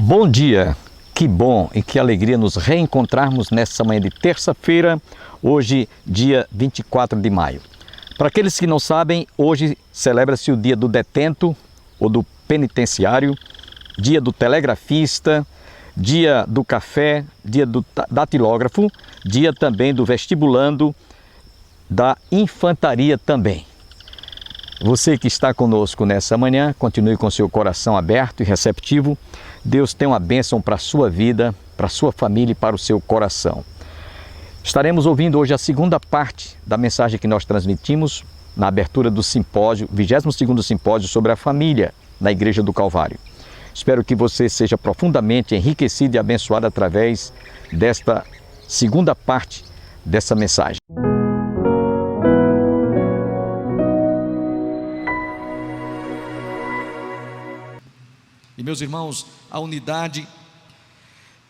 Bom dia, que bom e que alegria nos reencontrarmos nesta manhã de terça-feira, hoje dia 24 de maio. Para aqueles que não sabem, hoje celebra-se o dia do detento ou do penitenciário, dia do telegrafista, dia do café, dia do datilógrafo, dia também do vestibulando, da infantaria também. Você que está conosco nessa manhã, continue com seu coração aberto e receptivo. Deus tem uma bênção para a sua vida, para a sua família e para o seu coração. Estaremos ouvindo hoje a segunda parte da mensagem que nós transmitimos na abertura do simpósio, 22º simpósio sobre a família na Igreja do Calvário. Espero que você seja profundamente enriquecido e abençoado através desta segunda parte dessa mensagem. E meus irmãos, a unidade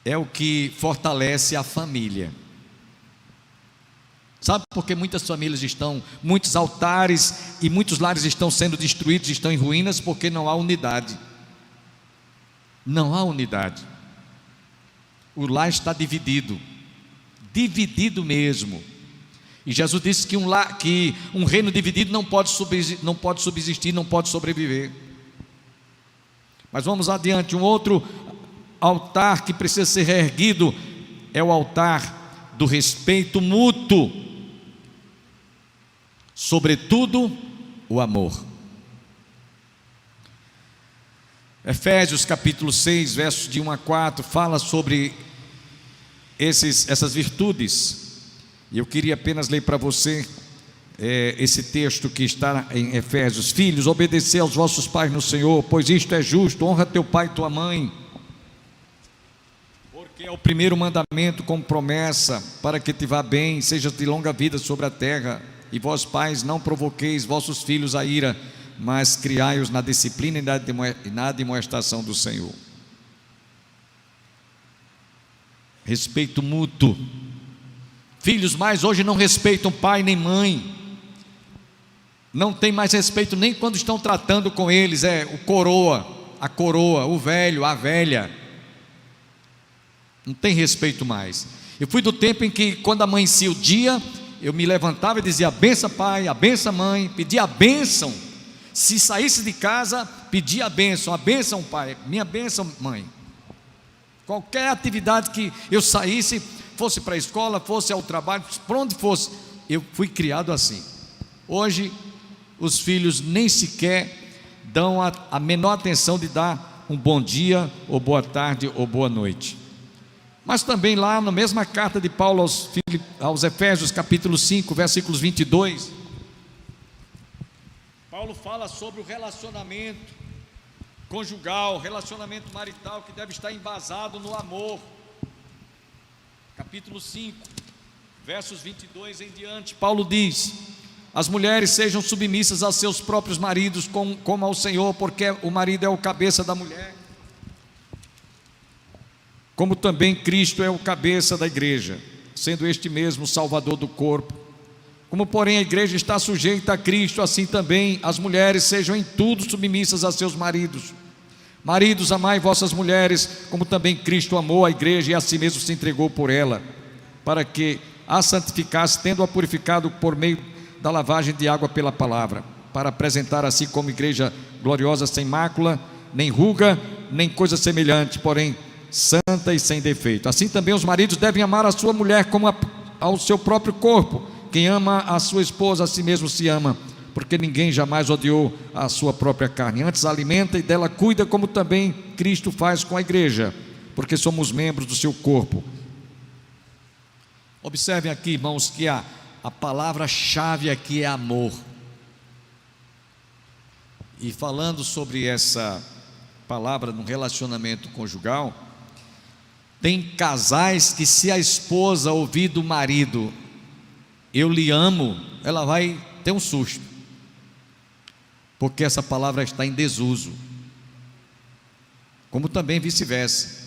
é o que fortalece a família. Sabe por que muitas famílias muitos altares e muitos lares estão sendo destruídos, estão em ruínas? Porque não há unidade. Não há unidade. O lar está dividido, dividido mesmo. E Jesus disse que um reino dividido não pode subsistir, não pode sobreviver. Mas vamos adiante, um outro altar que precisa ser reerguido é o altar do respeito mútuo, sobretudo o amor. Efésios capítulo 6, versos de 1 a 4, fala sobre essas virtudes, e eu queria apenas ler para você esse texto que está em Efésios. Filhos, obedecei aos vossos pais no Senhor, pois isto é justo. Honra teu pai e tua mãe, porque é o primeiro mandamento com promessa, para que te vá bem, seja de longa vida sobre a terra. E vós pais, não provoqueis vossos filhos a ira, mas criai-os na disciplina e na admoestação do Senhor. Respeito mútuo. Filhos mais hoje não respeitam pai nem mãe, não tem mais respeito nem quando estão tratando com eles, o coroa, a coroa, o velho, a velha, não tem respeito mais. Eu fui do tempo em que quando amanhecia o dia, eu me levantava e dizia: benção pai, a benção mãe, pedia a bênção. Se saísse de casa, pedia a bênção pai, minha bênção mãe. Qualquer atividade que eu saísse, fosse para a escola, fosse ao trabalho, para onde fosse, eu fui criado assim. Hoje os filhos nem sequer dão a menor atenção de dar um bom dia, ou boa tarde, ou boa noite. Mas também lá na mesma carta de Paulo aos Efésios capítulo 5, versículos 22, Paulo fala sobre o relacionamento conjugal, relacionamento marital, que deve estar embasado no amor. Capítulo 5, versos 22 em diante, Paulo diz: as mulheres sejam submissas aos seus próprios maridos como ao Senhor, porque o marido é o cabeça da mulher, como também Cristo é o cabeça da igreja, sendo este mesmo o Salvador do corpo. Como porém a igreja está sujeita a Cristo, assim também as mulheres sejam em tudo submissas a seus maridos. Maridos, amai vossas mulheres, como também Cristo amou a igreja e a si mesmo se entregou por ela, para que a santificasse, tendo-a purificado por meio da lavagem de água pela palavra, para apresentar a si como igreja gloriosa, sem mácula, nem ruga, nem coisa semelhante, porém santa e sem defeito. Assim também os maridos devem amar a sua mulher como ao seu próprio corpo. Quem ama a sua esposa, a si mesmo se ama, porque ninguém jamais odiou a sua própria carne, antes a alimenta e dela cuida, como também Cristo faz com a igreja, porque somos membros do seu corpo. Observem aqui, irmãos, que a palavra-chave aqui é amor. E falando sobre essa palavra no relacionamento conjugal, tem casais que, se a esposa ouvir do marido: eu lhe amo, ela vai ter um susto, porque essa palavra está em desuso, como também vice-versa.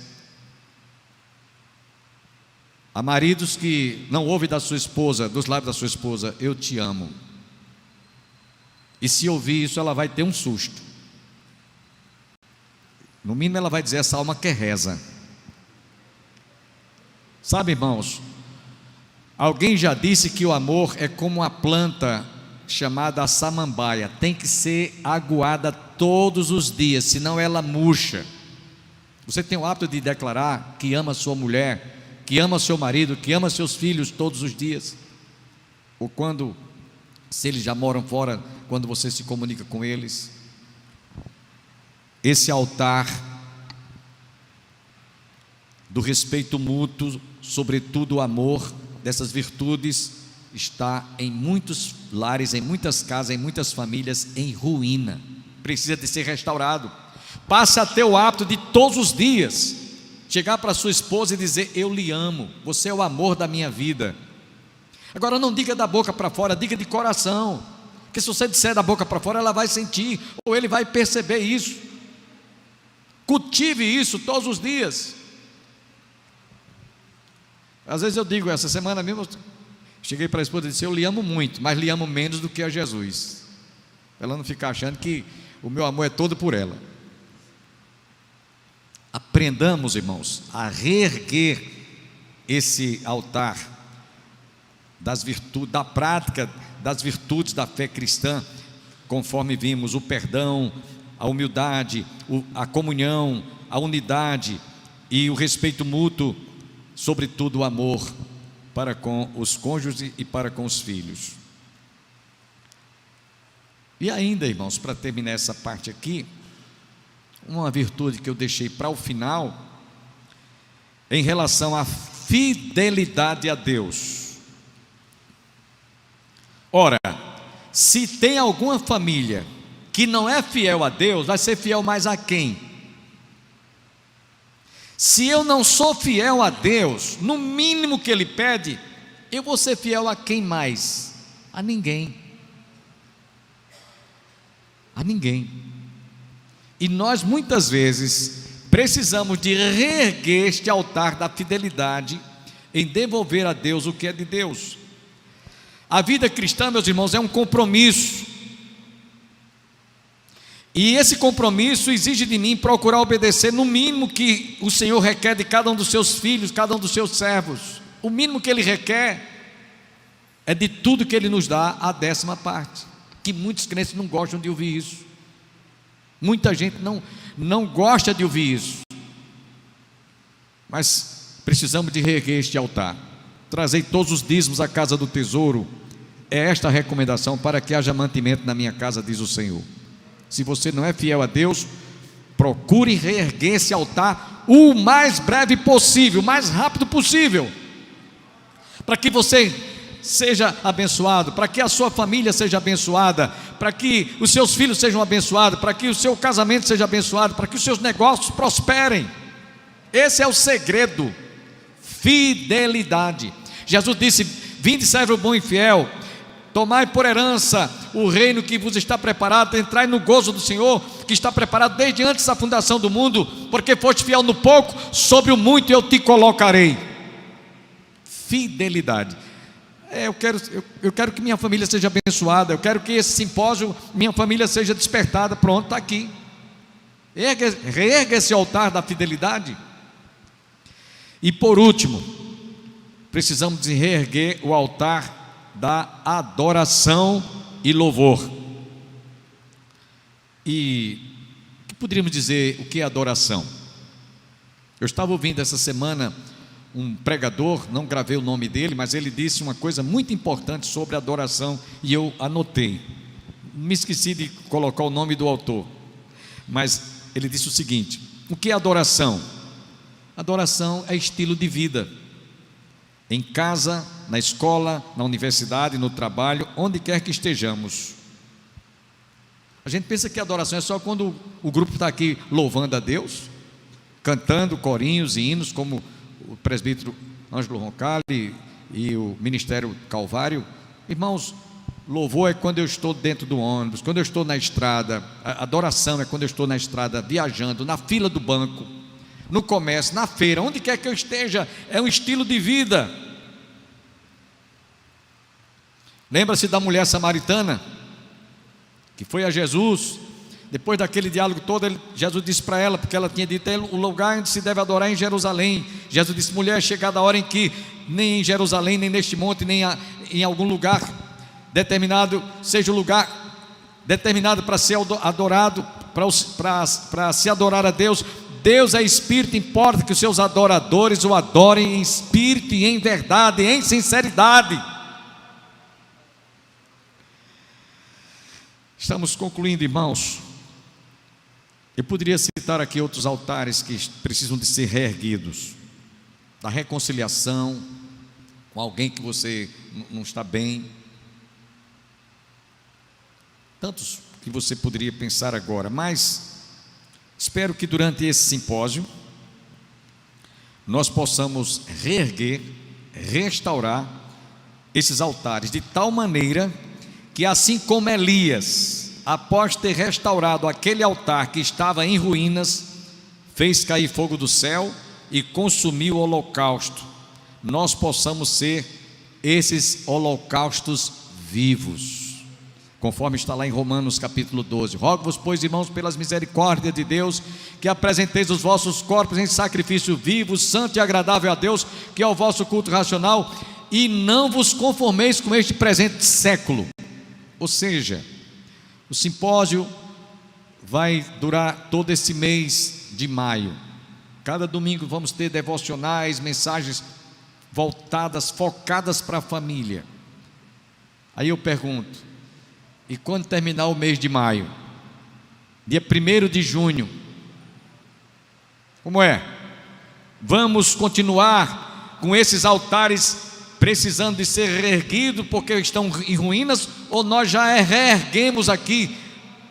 Há maridos que não ouvem da sua esposa, dos lábios da sua esposa: eu te amo. E se ouvir isso, ela vai ter um susto. No mínimo ela vai dizer: essa alma quer reza. Sabe, irmãos, alguém já disse que o amor é como uma planta chamada samambaia, tem que ser aguada todos os dias, senão ela murcha. Você tem o hábito de declarar que ama sua mulher, que ama seu marido, que ama seus filhos todos os dias? Ou quando, se eles já moram fora, quando você se comunica com eles? Esse altar do respeito mútuo, sobretudo o amor, dessas virtudes, está em muitos lares, em muitas casas, em muitas famílias, em ruína. Precisa de ser restaurado. Passe a ter o hábito de todos os dias chegar para sua esposa e dizer: eu lhe amo, você é o amor da minha vida. Agora não diga da boca para fora, diga de coração, porque se você disser da boca para fora, ela vai sentir, ou ele vai perceber isso. Cultive isso todos os dias. Às vezes eu digo, essa semana mesmo, cheguei para a esposa e disse: eu lhe amo muito, mas lhe amo menos do que a Jesus. Ela não fica achando que o meu amor é todo por ela. Aprendamos, irmãos, a reerguer esse altar das virtudes, da prática das virtudes da fé cristã, conforme vimos: o perdão, a humildade, a comunhão, a unidade e o respeito mútuo, sobretudo o amor para com os cônjuges e para com os filhos. E ainda, irmãos, para terminar essa parte aqui, uma virtude que eu deixei para o final, em relação à fidelidade a Deus. Ora, se tem alguma família que não é fiel a Deus, vai ser fiel mais a quem? Se eu não sou fiel a Deus, no mínimo que Ele pede, eu vou ser fiel a quem mais? A ninguém. A ninguém. E nós muitas vezes precisamos de reerguer este altar da fidelidade, em devolver a Deus o que é de Deus. A vida cristã, meus irmãos, é um compromisso. E esse compromisso exige de mim procurar obedecer no mínimo que o Senhor requer de cada um dos seus filhos, cada um dos seus servos. O mínimo que Ele requer é de tudo que Ele nos dá, a 10ª parte. Que muitos crentes não gostam de ouvir isso. Muita gente não gosta de ouvir isso. Mas precisamos de reerguer este altar. Trazei todos os dízimos à casa do tesouro. É esta a recomendação para que haja mantimento na minha casa, diz o Senhor. Se você não é fiel a Deus, procure reerguer esse altar o mais breve possível, o mais rápido possível, para que você seja abençoado, para que a sua família seja abençoada, para que os seus filhos sejam abençoados, para que o seu casamento seja abençoado, para que os seus negócios prosperem. Esse é o segredo: fidelidade. Jesus disse: vinde, servo bom e fiel, tomai por herança o reino que vos está preparado, entrai no gozo do Senhor, que está preparado desde antes da fundação do mundo, porque foste fiel no pouco, sobre o muito eu te colocarei. Fidelidade. Eu quero que minha família seja abençoada, eu quero que esse simpósio, minha família seja despertada. Pronto, está aqui. Reerga esse altar da fidelidade. E por último, precisamos de reerguer o altar da adoração e louvor. E o que poderíamos dizer o que é adoração? Eu estava ouvindo essa semana um pregador, não gravei o nome dele, mas ele disse uma coisa muito importante sobre adoração, e eu anotei. Me esqueci de colocar o nome do autor, mas ele disse o seguinte: o que é adoração? Adoração é estilo de vida. Em casa, na escola, na universidade, no trabalho, onde quer que estejamos. A gente pensa que adoração é só quando o grupo está aqui louvando a Deus, cantando corinhos e hinos, como o presbítero Ângelo Roncalli e o Ministério Calvário. Irmãos, louvor é quando eu estou dentro do ônibus, quando eu estou na estrada. Adoração é quando eu estou na estrada, viajando, na fila do banco, no comércio, na feira, onde quer que eu esteja. É um estilo de vida. Lembra-se da mulher samaritana que foi a Jesus, Depois daquele diálogo todo, Jesus disse para ela, porque ela tinha dito: é o lugar onde se deve adorar é em Jerusalém. Jesus disse: mulher, é chegada a hora em que nem em Jerusalém, nem neste monte, nem em algum lugar determinado seja o lugar determinado para ser adorado, para se adorar a Deus. Deus é espírito, importa que os seus adoradores o adorem em espírito e em verdade, em sinceridade. Estamos concluindo, irmãos. Eu poderia citar aqui outros altares que precisam de ser reerguidos, da reconciliação com alguém que você não está bem, tantos que você poderia pensar agora, mas espero que durante esse simpósio nós possamos reerguer, restaurar esses altares de tal maneira que, assim como Elias, após ter restaurado aquele altar que estava em ruínas, fez cair fogo do céu e consumiu o holocausto, nós possamos ser esses holocaustos vivos, conforme está lá em Romanos capítulo 12. Rogo-vos, pois, irmãos, pelas misericórdias de Deus, que apresenteis os vossos corpos em sacrifício vivo, santo e agradável a Deus, que é o vosso culto racional, e não vos conformeis com este presente século. Ou seja, o simpósio vai durar todo esse mês de maio. Cada domingo vamos ter devocionais, mensagens voltadas, focadas para a família. Aí eu pergunto: e quando terminar o mês de maio, dia 1º de junho, como é? Vamos continuar com esses altares precisando de ser reerguidos porque estão em ruínas, ou nós já reerguemos aqui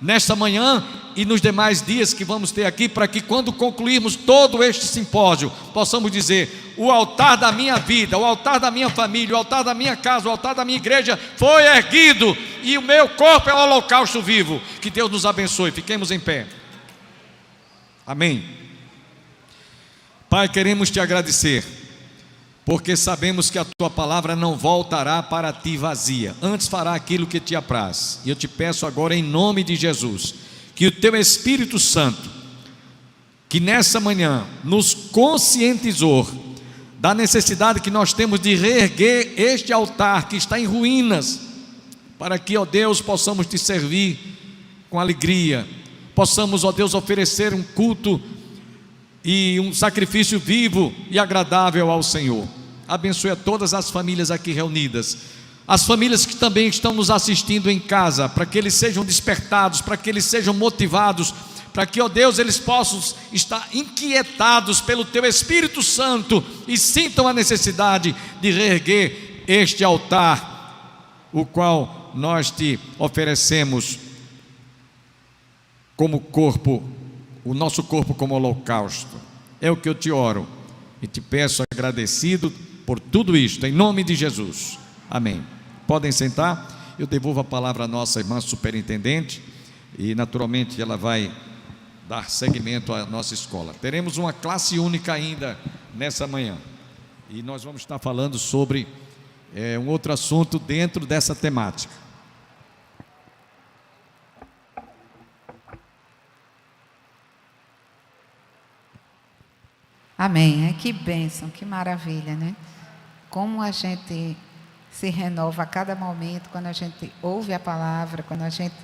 nesta manhã e nos demais dias que vamos ter aqui, para que quando concluirmos todo este simpósio, possamos dizer: o altar da minha vida, o altar da minha família, o altar da minha casa, o altar da minha igreja foi erguido, e o meu corpo é o holocausto vivo. Que Deus nos abençoe. Fiquemos em pé. Amém. Pai, queremos te agradecer, porque sabemos que a tua palavra não voltará para ti vazia, antes fará aquilo que te apraz. E eu te peço agora, em nome de Jesus, que o teu Espírito Santo, que nessa manhã nos conscientizou da necessidade que nós temos de reerguer este altar que está em ruínas, para que, ó Deus, possamos te servir com alegria, possamos, ó Deus, oferecer um culto e um sacrifício vivo e agradável ao Senhor. Abençoe a todas as famílias aqui reunidas, as famílias que também estão nos assistindo em casa, para que eles sejam despertados, para que eles sejam motivados, para que, ó Deus, eles possam estar inquietados pelo teu Espírito Santo e sintam a necessidade de reerguer este altar, o qual nós te oferecemos como corpo, o nosso corpo como holocausto. É o que eu te oro e te peço, agradecido por tudo isto, em nome de Jesus. Amém. Podem sentar. Eu devolvo a palavra à nossa irmã superintendente e naturalmente ela vai dar seguimento à nossa escola. Teremos uma classe única ainda nessa manhã e nós vamos estar falando sobre um outro assunto dentro dessa temática. Amém. Que bênção, que maravilha, né? Como a gente se renova a cada momento, quando a gente ouve a palavra, quando a gente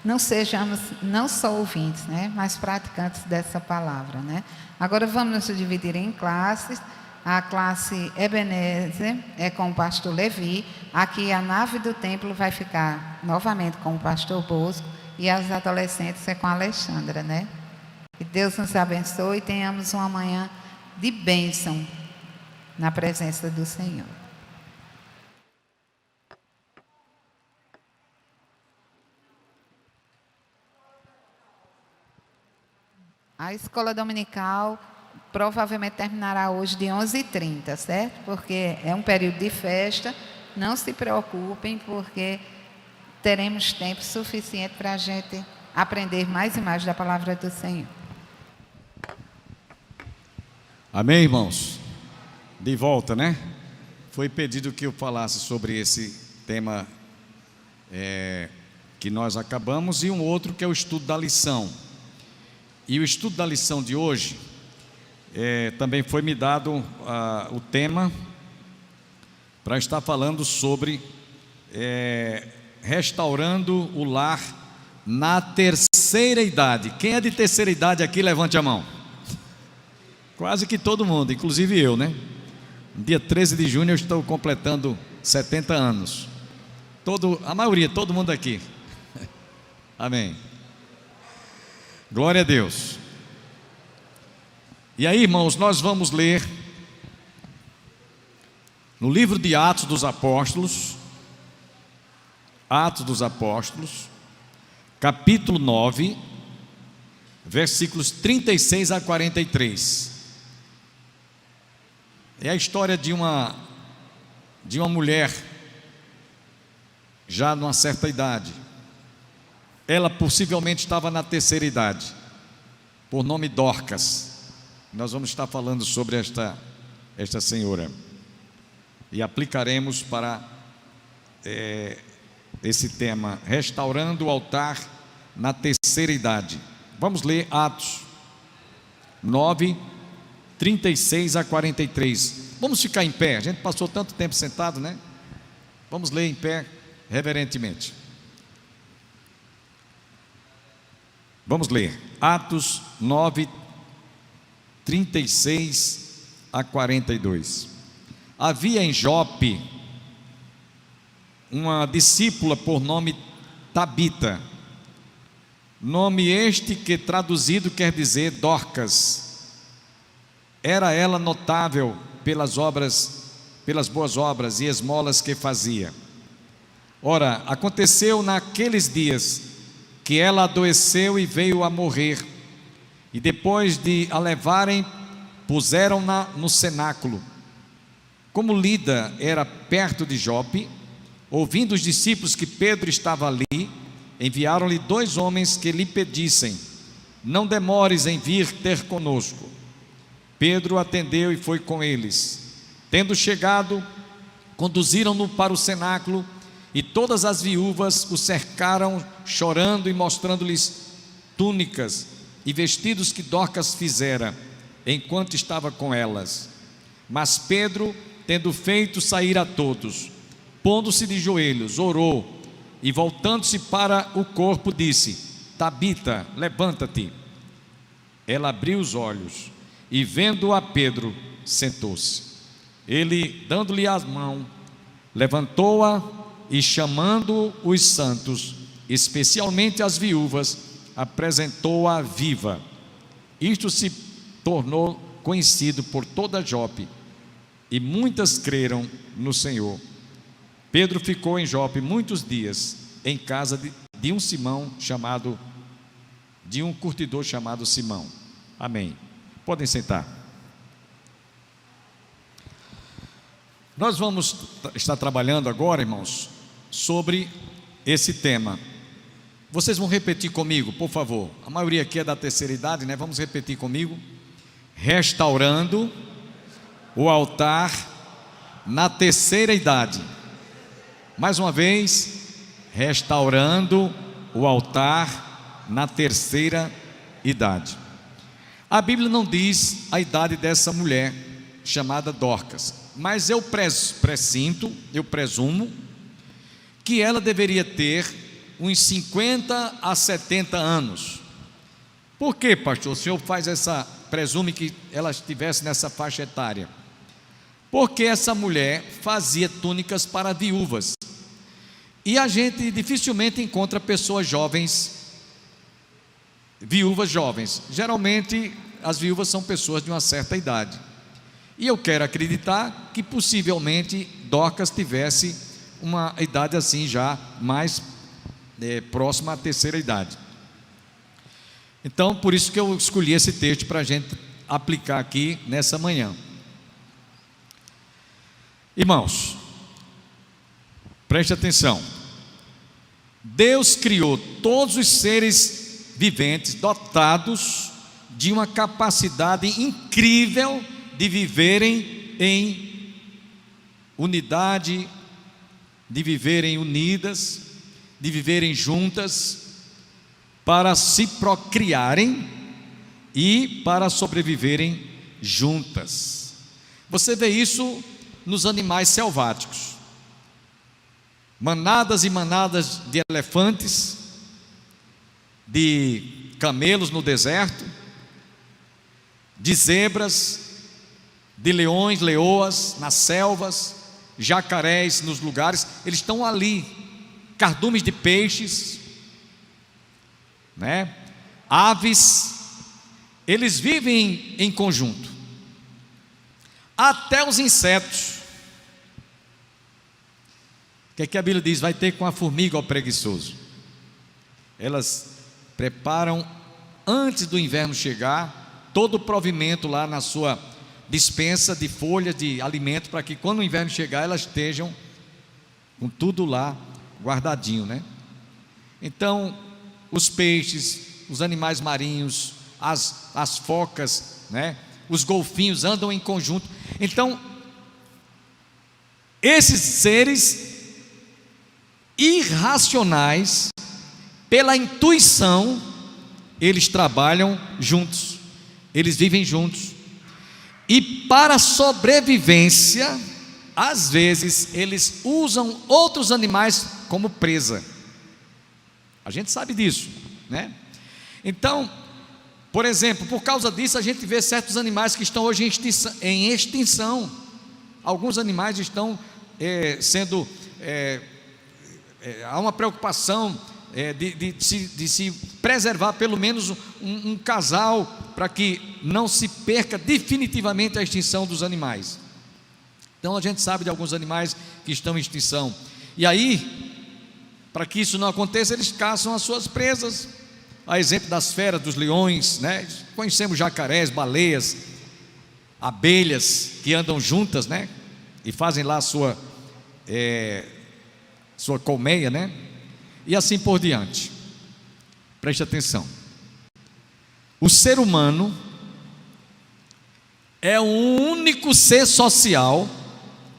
não sejamos não só ouvintes, né, mas praticantes dessa palavra, né? Agora vamos nos dividir em classes. A classe Ebenezer é com o pastor Levi. Aqui a nave do templo vai ficar novamente com o pastor Bosco, e as adolescentes é com a Alexandra, né? Que Deus nos abençoe e tenhamos uma manhã de bênção na presença do Senhor. A escola dominical provavelmente terminará hoje de 11h30, certo? Porque é um período de festa. Não se preocupem, porque teremos tempo suficiente para a gente aprender mais e mais da palavra do Senhor. Amém, irmãos? De volta, né? Foi pedido que eu falasse sobre esse tema que nós acabamos, e um outro que é o estudo da lição. E o estudo da lição de hoje, também foi me dado o tema para estar falando sobre restaurando o lar na terceira idade. Quem é de terceira idade aqui, levante a mão. Quase que todo mundo, inclusive eu, né? Dia 13 de junho eu estou completando 70 anos. A maioria, todo mundo aqui. Amém. Glória a Deus. E aí, irmãos, nós vamos ler no livro de Atos dos Apóstolos, capítulo 9, versículos 36 a 43. É a história de uma mulher já numa certa idade. Ela possivelmente estava na terceira idade, por nome Dorcas. Nós vamos estar falando sobre esta senhora e aplicaremos para esse tema, restaurando o altar na terceira idade. Vamos ler Atos 9, 36 a 43. Vamos ficar em pé, a gente passou tanto tempo sentado, né? Vamos ler em pé reverentemente. Vamos ler Atos 9, 36 a 42. Havia em Jope uma discípula por nome Tabita, nome este que traduzido quer dizer Dorcas. Era ela notável pelas boas obras e esmolas que fazia. Ora, aconteceu naqueles dias que ela adoeceu e veio a morrer, e depois de a levarem, puseram-na no cenáculo. Como Lida era perto de Jope, ouvindo os discípulos que Pedro estava ali, enviaram-lhe 2 homens que lhe pedissem: não demores em vir ter conosco. Pedro atendeu e foi com eles. Tendo chegado, conduziram-no para o cenáculo, e todas as viúvas o cercaram, chorando e mostrando-lhes túnicas e vestidos que Dorcas fizera, enquanto estava com elas. Mas Pedro, tendo feito sair a todos, pondo-se de joelhos, orou, e voltando-se para o corpo, disse: Tabita, levanta-te. Ela abriu os olhos, e vendo a Pedro, sentou-se. Ele, dando-lhe a mão, levantou-a, e chamando os santos, especialmente as viúvas, apresentou-a viva. Isto se tornou conhecido por toda Jope, e muitas creram no Senhor. Pedro ficou em Jope muitos dias, em casa de um curtidor chamado Simão. Amém. Podem sentar. Nós vamos estar trabalhando agora, irmãos, sobre esse tema. Vocês vão repetir comigo, por favor. A maioria aqui é da terceira idade, né? Vamos repetir comigo. Restaurando o altar na terceira idade. Mais uma vez, restaurando o altar na terceira idade. A Bíblia não diz a idade dessa mulher chamada Dorcas, mas eu presumo que ela deveria ter uns 50 a 70 anos. Por que, pastor? O senhor presume que ela estivesse nessa faixa etária? Porque essa mulher fazia túnicas para viúvas, e a gente dificilmente encontra pessoas jovens, viúvas jovens. Geralmente as viúvas são pessoas de uma certa idade, e eu quero acreditar que possivelmente Dorcas tivesse uma idade assim já mais próxima à terceira idade. Então, por isso que eu escolhi esse texto para a gente aplicar aqui nessa manhã. Irmãos, preste atenção. Deus criou todos os seres viventes dotados de uma capacidade incrível de viverem em unidade, de viverem unidas, de viverem juntas para se procriarem e para sobreviverem juntas. Você vê isso nos animais selváticos. Manadas e manadas de elefantes, de camelos no deserto, de zebras, de leões, leoas nas selvas, jacarés nos lugares, eles estão ali, cardumes de peixes, né? Aves, eles vivem em conjunto. Até os insetos. O que é que a Bíblia diz? Vai ter com a formiga, ó preguiçoso. Elas preparam, antes do inverno chegar, todo o provimento lá na sua dispensa de folhas de alimento, para que quando o inverno chegar, elas estejam com tudo lá guardadinho, né? Então, os peixes, os animais marinhos, as focas, né? Os golfinhos andam em conjunto. Então, esses seres irracionais, pela intuição, eles trabalham juntos, eles vivem juntos, e para a sobrevivência, às vezes, eles usam outros animais como presa. A gente sabe disso, né? Então, por exemplo, por causa disso, a gente vê certos animais que estão hoje em extinção. Alguns animais estão sendo... há uma preocupação de se preservar pelo menos um casal, para que não se perca definitivamente a extinção dos animais. Então a gente sabe de alguns animais que estão em extinção, e aí, para que isso não aconteça, eles caçam as suas presas, a exemplo das feras, dos leões, né? Conhecemos jacarés, baleias, abelhas que andam juntas, né? E fazem lá a sua colmeia, né? E assim por diante. Preste atenção. O ser humano é o único ser social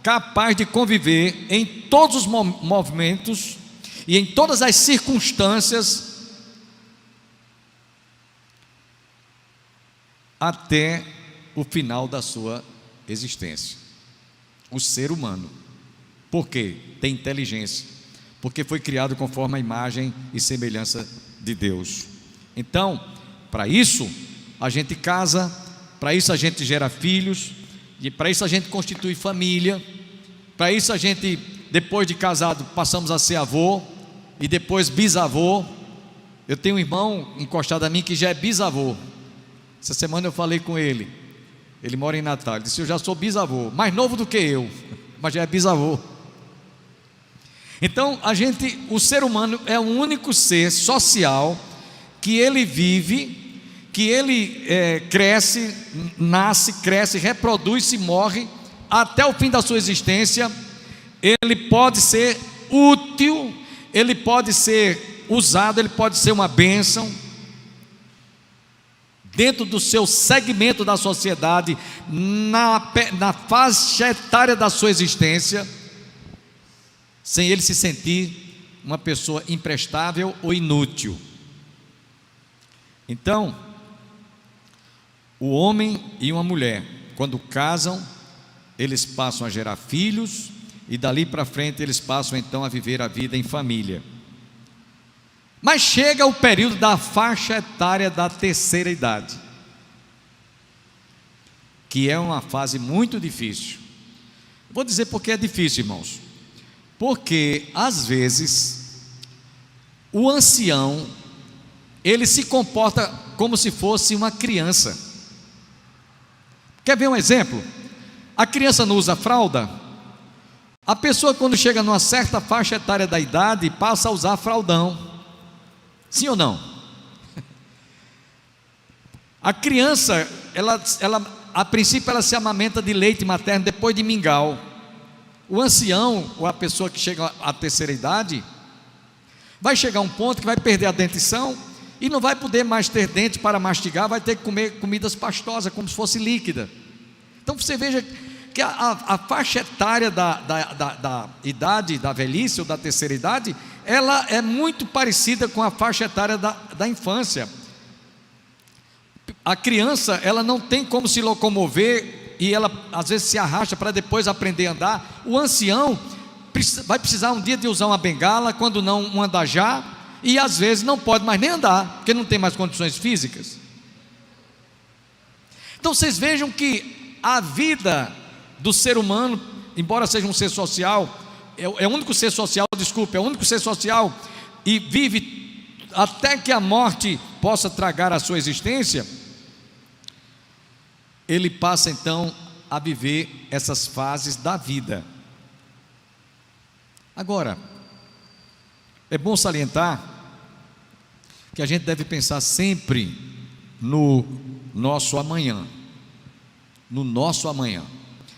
capaz de conviver em todos os movimentos e em todas as circunstâncias até o final da sua existência. O ser humano. Por quê? Tem inteligência, porque foi criado conforme a imagem e semelhança de Deus. Então, para isso a gente casa, para isso a gente gera filhos, e para isso a gente constitui família, para isso a gente, depois de casado, passamos a ser avô, e depois bisavô. Eu tenho um irmão encostado a mim que já é bisavô. Essa semana eu falei com ele, ele mora em Natal, ele disse: eu já sou bisavô, mais novo do que eu, mas já é bisavô. Então o ser humano é o único ser social que ele vive, que ele cresce, nasce, cresce, reproduz-se, morre, até o fim da sua existência. Ele pode ser útil, ele pode ser usado, ele pode ser uma bênção dentro do seu segmento da sociedade, na faixa etária da sua existência, sem ele se sentir uma pessoa imprestável ou inútil. Então, o homem e uma mulher, quando casam, eles passam a gerar filhos, e dali para frente eles passam então a viver a vida em família. Mas chega o período da faixa etária da terceira idade, que é uma fase muito difícil. Vou dizer por que é difícil, irmãos. Porque às vezes o ancião, ele se comporta como se fosse uma criança. Quer ver um exemplo? A criança não usa fralda. A pessoa, quando chega numa certa faixa etária da idade, passa a usar fraldão. Sim ou não? A criança, a princípio ela se amamenta de leite materno, depois de mingau. O ancião, ou a pessoa que chega à terceira idade, vai chegar a um ponto que vai perder a dentição e não vai poder mais ter dente para mastigar, vai ter que comer comidas pastosas, como se fosse líquida. Então você veja que a faixa etária da idade, da velhice ou da terceira idade, ela é muito parecida com a faixa etária da infância. A criança, ela não tem como se locomover e ela às vezes se arrasta para depois aprender a andar. O ancião vai precisar um dia de usar uma bengala, quando não um andajá, e às vezes não pode mais nem andar, porque não tem mais condições físicas. Então vocês vejam que a vida do ser humano, embora seja um ser social, é o único ser social, é o único ser social, e vive até que a morte possa tragar a sua existência, ele passa então a viver essas fases da vida. Agora, é bom salientar que a gente deve pensar sempre no nosso amanhã. No nosso amanhã.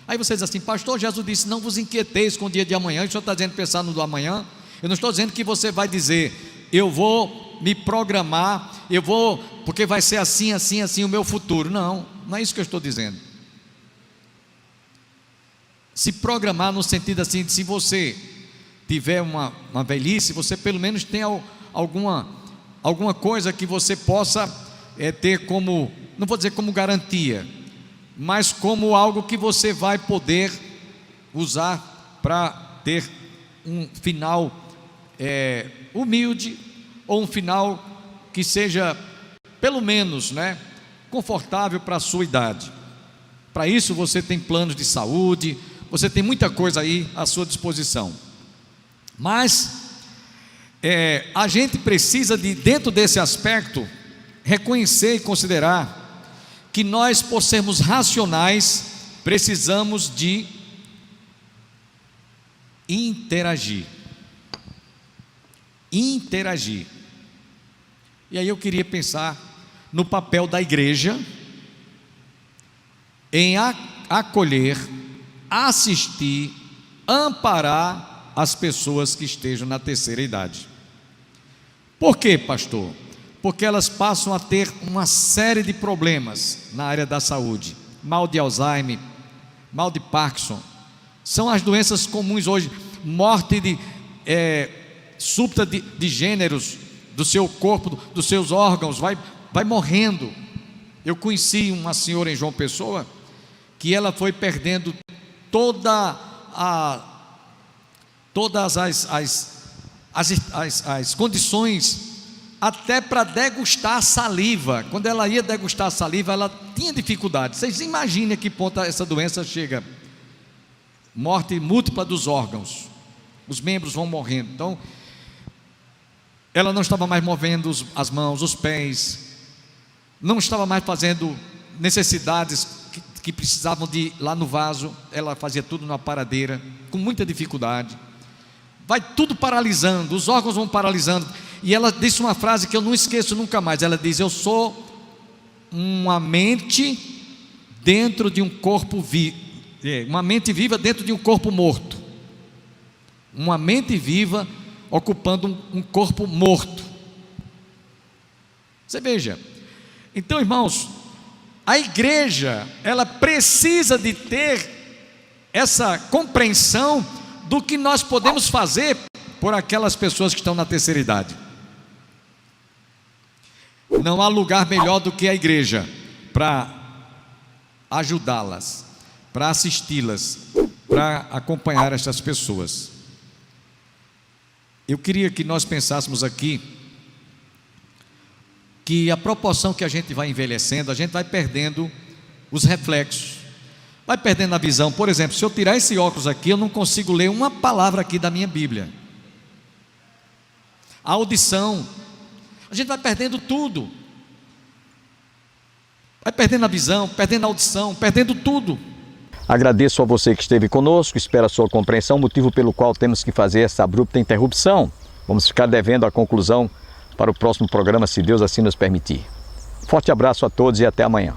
Aí você diz assim: pastor, Jesus disse, não vos inquieteis com o dia de amanhã. O senhor está dizendo pensar no do amanhã? Eu não estou dizendo que você vai dizer, eu vou me programar, eu vou, porque vai ser assim, assim, assim o meu futuro. Não é isso que eu estou dizendo. Se programar no sentido assim, de se você tiver uma velhice, você pelo menos tem alguma coisa que você possa ter como, não vou dizer como garantia, mas como algo que você vai poder usar para ter um final humilde, ou um final que seja pelo menos confortável para a sua idade. Para isso você tem planos de saúde, você tem muita coisa aí à sua disposição. Mas a gente precisa dentro desse aspecto, reconhecer e considerar que nós, por sermos racionais, precisamos de interagir. E aí eu queria pensar no papel da igreja em acolher, assistir, amparar as pessoas que estejam na terceira idade. Por quê, pastor? Porque elas passam a ter uma série de problemas na área da saúde. Mal de Alzheimer, mal de Parkinson, são as doenças comuns hoje. Morte súbita de gêneros do seu corpo, dos seus órgãos, vai morrendo. Eu conheci uma senhora em João Pessoa, que ela foi perdendo todas as condições, até para degustar saliva. Quando ela ia degustar saliva, ela tinha dificuldade. Vocês imaginem a que ponto essa doença chega. Morte múltipla dos órgãos, os membros vão morrendo. Então, ela não estava mais movendo as mãos, os pés, não estava mais fazendo necessidades que precisavam de ir lá no vaso. Ela fazia tudo na paradeira, com muita dificuldade. Vai tudo paralisando, os órgãos vão paralisando. E ela disse uma frase que eu não esqueço nunca mais. Ela diz: eu sou uma mente dentro de um corpo vivo, uma mente viva dentro de um corpo morto. Uma mente viva ocupando um corpo morto. Você veja. Então, irmãos, a igreja, ela precisa de ter essa compreensão do que nós podemos fazer por aquelas pessoas que estão na terceira idade. Não há lugar melhor do que a igreja para ajudá-las, para assisti-las, para acompanhar essas pessoas. Eu queria que nós pensássemos aqui que a proporção que a gente vai envelhecendo, a gente vai perdendo os reflexos, vai perdendo a visão. Por exemplo, se eu tirar esse óculos aqui, eu não consigo ler uma palavra aqui da minha Bíblia. A audição, a gente vai perdendo tudo, vai perdendo a visão, perdendo a audição, perdendo tudo. Agradeço a você que esteve conosco, espero a sua compreensão, motivo pelo qual temos que fazer essa abrupta interrupção. Vamos ficar devendo a conclusão para o próximo programa, se Deus assim nos permitir. Forte abraço a todos e até amanhã.